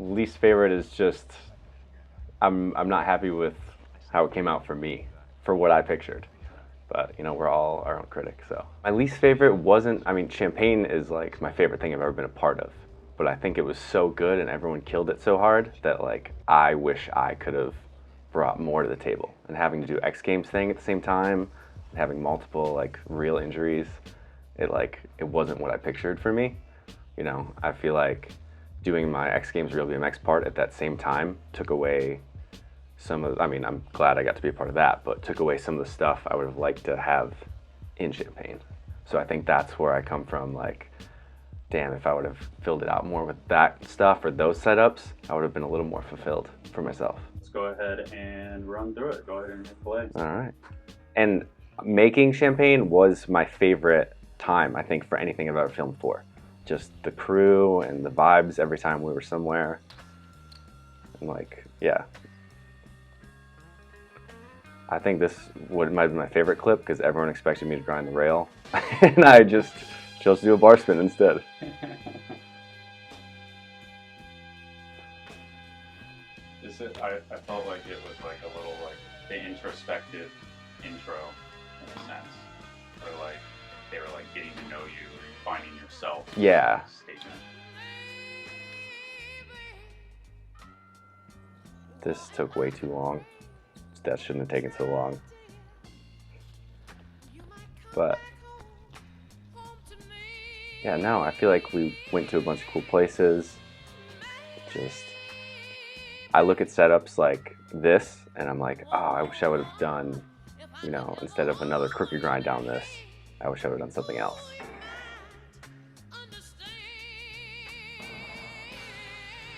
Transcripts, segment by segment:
least favorite is just I'm not happy with how it came out for me, for what I pictured. But you know, we're all our own critics. So my least favorite wasn't. I mean, Champagne is like my favorite thing I've ever been a part of. But I think it was so good and everyone killed it so hard that like I wish I could have brought more to the table. And having to do X Games thing at the same time, having multiple like real injuries, it wasn't what I pictured for me. You know, I feel like doing my X Games Real BMX part at that same time took away some of, I mean, I'm glad I got to be a part of that, but took away some of the stuff I would have liked to have in Champagne. So I think that's where I come from, like, damn, if I would have filled it out more with that stuff or those setups, I would have been a little more fulfilled for myself. Let's go ahead and run through it. Go ahead and hit play. All right. And making Champagne was my favorite time, I think, for anything I've ever filmed for. Just the crew and the vibes every time we were somewhere. And like, yeah. I think this might be my favorite clip because everyone expected me to grind the rail. And I just chose to do a bar spin instead. I felt like it was like a little like the introspective intro in a sense. Where like they were like getting to know you or finding yourself. Yeah. Statement. This took way too long. That shouldn't have taken so long. But yeah, no, I feel like we went to a bunch of cool places. Just, I look at setups like this and I'm like, oh, I wish I would have done, you know, instead of another crooked grind down this, I wish I would have done something else.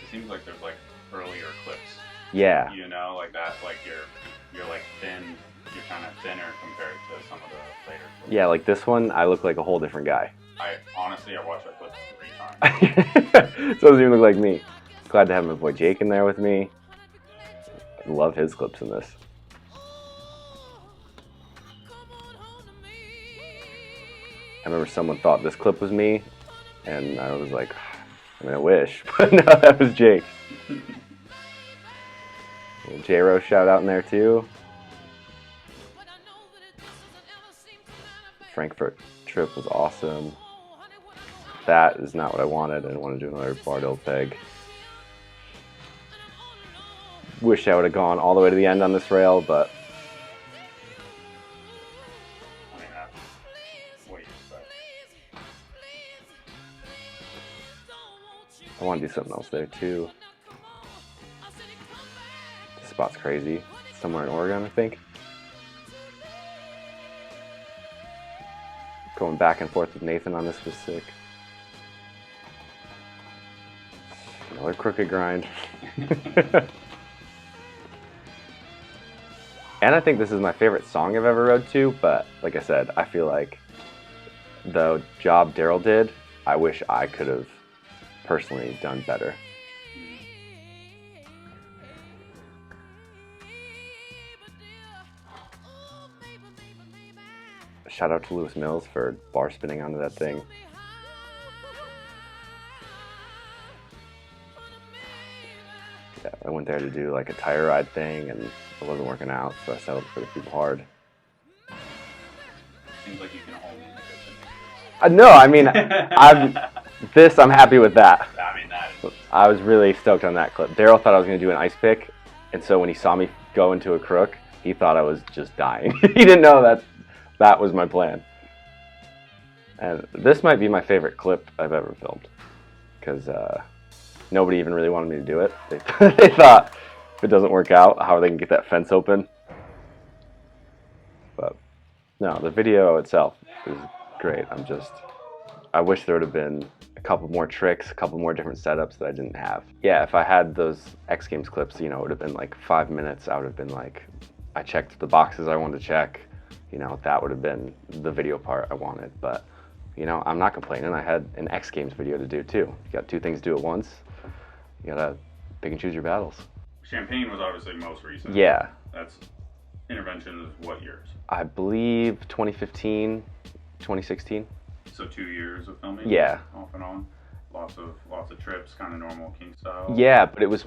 It seems like there's like earlier clips. Yeah. You know, like that, like you're like thin, you're kind of thinner compared to some of the later clips. Yeah, like this one, I look like a whole different guy. I watched that clip 3 times. Doesn't even look like me. Glad to have my boy Jake in there with me. I love his clips in this. I remember someone thought this clip was me, and I was like, I mean, I wish, but no, that was Jake. J-Ro shout out in there too. Frankfurt trip was awesome. That is not what I wanted. I didn't want to do another Bardell peg. Wish I would have gone all the way to the end on this rail, but I mean, that's what you expect. I want to do something else there too. This spot's crazy. Somewhere in Oregon, I think. Going back and forth with Nathan on this was sick. Another crooked grind. And I think this is my favorite song I've ever rode to, but like I said, I feel like the job Daryl did, I wish I could have personally done better. Shout out to Lewis Mills for bar spinning onto that thing. Yeah, I went there to do like a tire ride thing and it wasn't working out, so I settled for the super hard. Seems like you can only make it. No, I mean, I'm happy with that. I mean, that is. I was really stoked on that clip. Daryl thought I was going to do an ice pick, and so when he saw me go into a crook, he thought I was just dying. He didn't know that was my plan. And this might be my favorite clip I've ever filmed, because nobody even really wanted me to do it. They thought, if it doesn't work out, how are they going to get that fence open? But no, the video itself is great. I wish there would have been a couple more tricks, a couple more different setups that I didn't have. Yeah, if I had those X Games clips, you know, it would have been like 5 minutes. I would have been like, I checked the boxes I wanted to check. You know, that would have been the video part I wanted. But, you know, I'm not complaining. I had an X Games video to do too. You got 2 things to do at once. You gotta pick and choose your battles. Champagne was obviously most recent. Yeah. That's Intervention is what years? I believe 2015, 2016. So 2 years of filming? Yeah. Off and on? lots of trips, kind of normal kink style. Yeah, but it was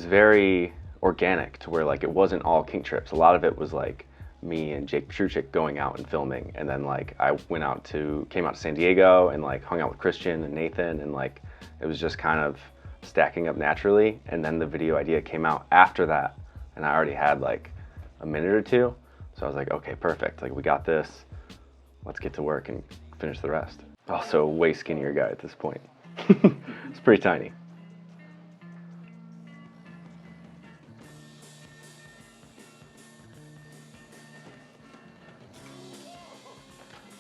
very organic to where like it wasn't all kink trips. A lot of it was like me and Jake Petruchik going out and filming, and then like I came out to San Diego and like hung out with Christian and Nathan, and like it was just kind of stacking up naturally. And then the video idea came out after that, and I already had like a minute or two, so I was like, okay, perfect, like we got this, let's get to work and finish the rest. Also a way skinnier guy at this point. It's pretty tiny.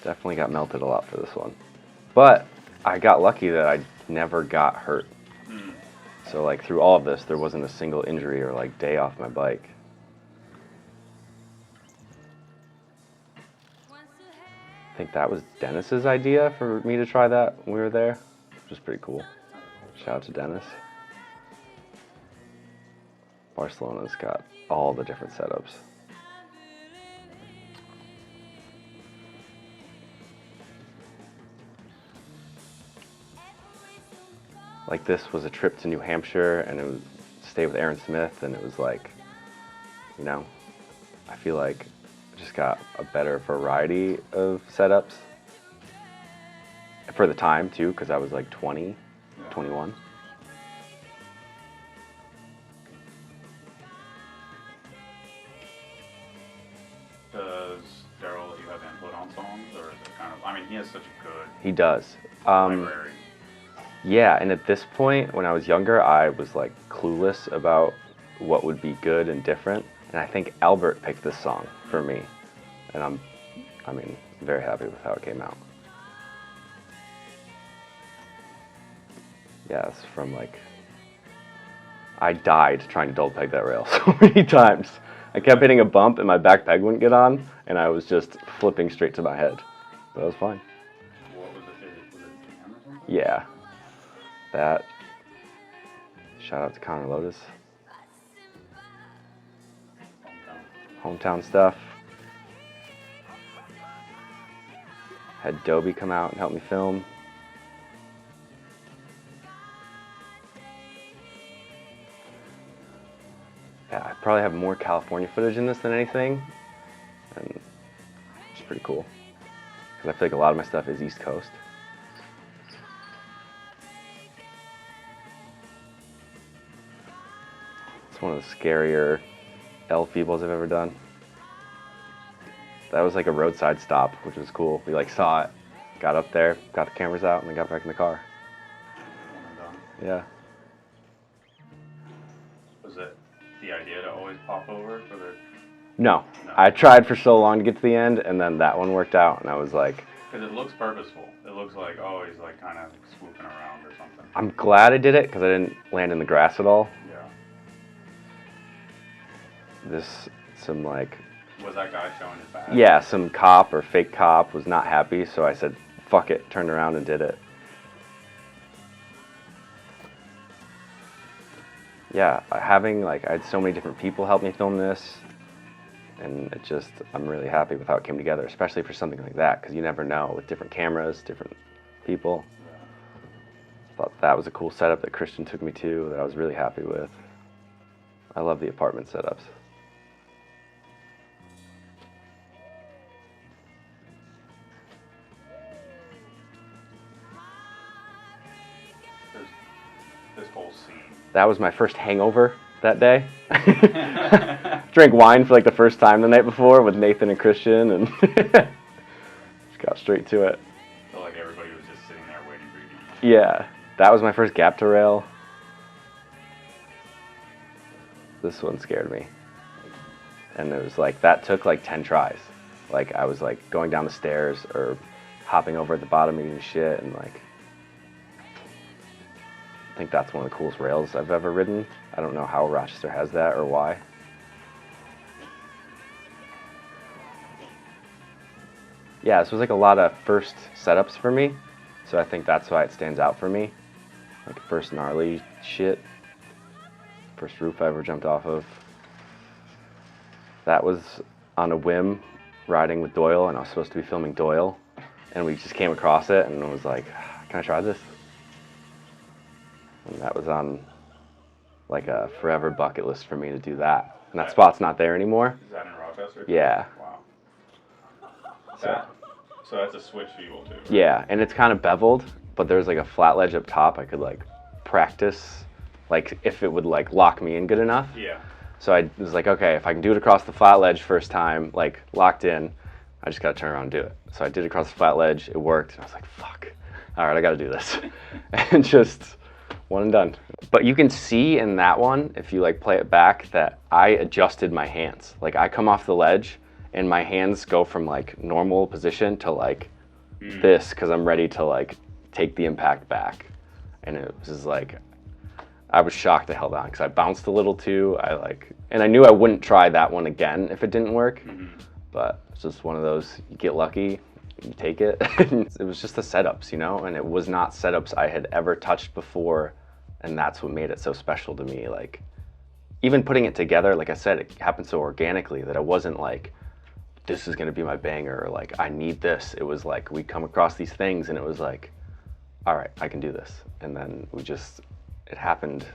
Definitely got melted a lot for this one. But I got lucky that I never got hurt. So like through all of this, there wasn't a single injury or like day off my bike. I think that was Dennis's idea for me to try that when we were there, which was pretty cool. Shout out to Dennis. Barcelona's got all the different setups. Like this was a trip to New Hampshire, and it was stay with Aaron Smith, and it was like, you know, I feel like I just got a better variety of setups for the time too, because I was like 20, 21. Does Daryl let you have input on songs, or is it kind of? I mean, he has such a good He does. library. Yeah, and at this point, when I was younger, I was like clueless about what would be good and different. And I think Albert picked this song for me. And I'm very happy with how it came out. Yeah, it's from like, I died trying to double peg that rail so many times. I kept hitting a bump and my back peg wouldn't get on, and I was just flipping straight to my head. But it was fine. What was it? Was it jam or something? Yeah. That. Shout out to Connor Lotus. Hometown stuff. Had Dobie come out and help me film. Yeah, I probably have more California footage in this than anything, and it's pretty cool. Because I feel like a lot of my stuff is East Coast. It's one of the scarier L-Feebles I've ever done. That was like a roadside stop, which was cool. We like saw it, got up there, got the cameras out, and then got back in the car. Yeah. Was it the idea to always pop over for the? No, I tried for so long to get to the end, and then that one worked out, and I was like... Because it looks purposeful. It looks like, oh, he's like kind of swooping around or something. I'm glad I did it, because I didn't land in the grass at all. Yeah. Some like... Was that guy showing his back? Yeah, some cop or fake cop was not happy, so I said, fuck it, turned around and did it. Yeah, I had so many different people help me film this, and I'm really happy with how it came together, especially for something like that, because you never know with different cameras, different people. Yeah. Thought that was a cool setup that Christian took me to that I was really happy with. I love the apartment setups. This whole scene. That was my first hangover that day. Drank wine for like the first time the night before with Nathan and Christian, and just got straight to it. I feel like everybody was just sitting there waiting for you. Yeah, that was my first gap to rail. This one scared me. And it was like, that took like 10 tries. Like I was like going down the stairs or hopping over at the bottom eating shit, and like, I think that's one of the coolest rails I've ever ridden. I don't know how Rochester has that or why. Yeah, this was like a lot of first setups for me, so I think that's why it stands out for me. Like first gnarly shit. First roof I ever jumped off of. That was on a whim, riding with Doyle, and I was supposed to be filming Doyle, and we just came across it and was like, can I try this? And that was on like a forever bucket list for me to do that. And that spot's not there anymore. Is that in Rochester? Yeah. Wow. So that's a switch fuel too. Right? Yeah, and it's kind of beveled, but there's like a flat ledge up top. I could like practice, like if it would like lock me in good enough. Yeah. So I was like, okay, if I can do it across the flat ledge first time, like locked in, I just gotta turn around and do it. So I did it across the flat ledge, it worked, and I was like, fuck, all right, I gotta do this. And just one and done. But you can see in that one, if you like play it back, that I adjusted my hands. Like I come off the ledge and my hands go from like normal position to like this, because I'm ready to like take the impact back. And it was just like, I was shocked I held on, because I bounced a little too. And I knew I wouldn't try that one again if it didn't work. But it's just one of those, you get lucky, you take it. It was just the setups, you know, and it was not setups I had ever touched before. And that's what made it so special to me. Like, even putting it together, like I said, it happened so organically that it wasn't like, this is gonna be my banger, or like, I need this. It was like, we come across these things and it was like, all right, I can do this. And then it happened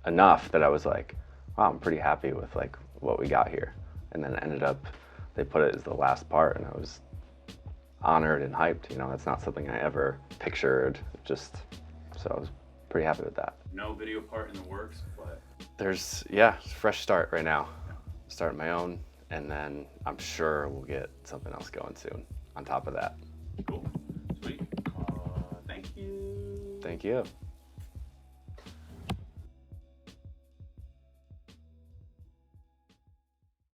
enough that I was like, wow, I'm pretty happy with like what we got here. And then it ended up, they put it as the last part, and I was honored and hyped. You know, that's not something I ever pictured. So I was pretty happy with that. No video part in the works, but There's, fresh start right now. Starting my own, and then I'm sure we'll get something else going soon on top of that. cool. Sweet. Thank you. Thank you.